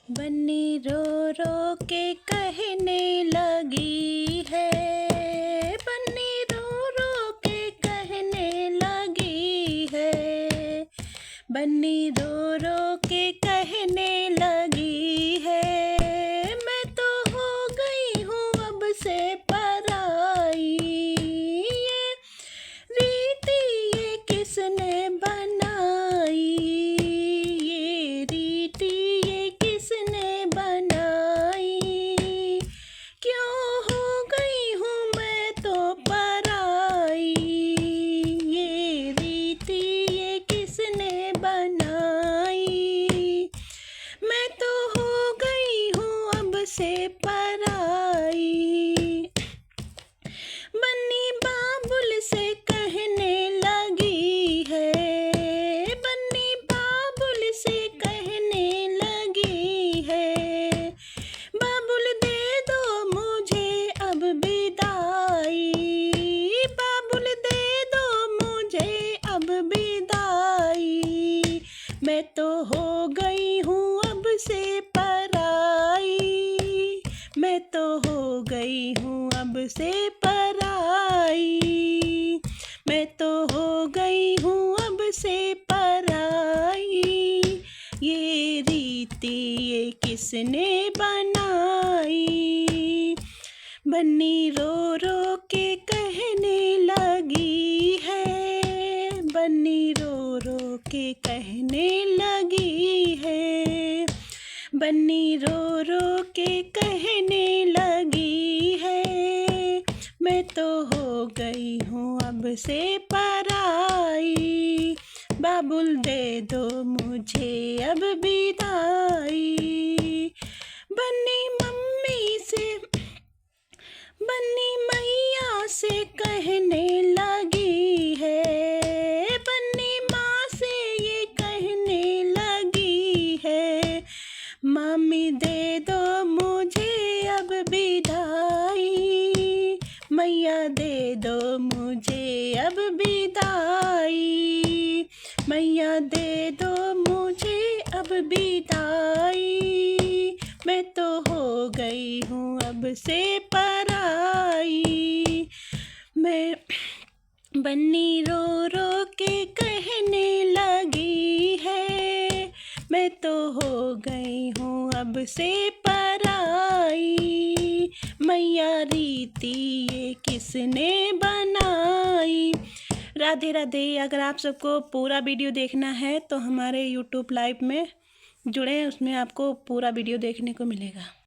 बन्नी रो रो के कहने लगी है, बन्नी रो रो के कहने लगी है, बन्नी रो रो के कहने लगी है। मैं तो हो गई हूँ अब से पराई, ये रीति ये किसने बनाई, ये रीति ये किसने बनाई। क्यों हो गई हूँ मैं तो पराई, ये रीति ये किसने बनाई। मैं तो हो गई हूँ अब से पराई। बन्नी बाबुल से कहने लगी है, बन्नी बाबुल से कहने लगी है। बाबुल दे दो मुझे अब विदाई, बाबुल दे दो मुझे अब विदाई। मैं तो हो गई हूँ अब से पराई, मैं तो हो गई हूँ अब से पराई, मैं तो हो गई हूँ अब से पराई। ये रीति ये किसने बनाई। बन्नी रो रो के कहने लगी है, बन्नी रो रो के कहने लगी है, बन्नी रो रो के कहने लगी है। मैं तो हो गई हूँ अब से पराई, बाबुल दे दो मुझे अब विदाई। बन्नी मम्मी से, बन्नी मैया से कहने लगी है, बन्नी माँ से ये कहने लगी है। मम्मी दे दो मुझे अब विदाई, मैया दे दो मुझे अब विदाई, मैया दे दो मुझे अब विदाई। मैं तो हो गई हूँ अब से पराई। मैं बन्नी रो रो के कहने लगी है, मैं तो हो गई हूँ अब से पराई। मैया रीति ये किसने बनाई। राधे राधे। अगर आप सबको पूरा वीडियो देखना है तो हमारे यूट्यूब लाइव में जुड़ें, उसमें आपको पूरा वीडियो देखने को मिलेगा।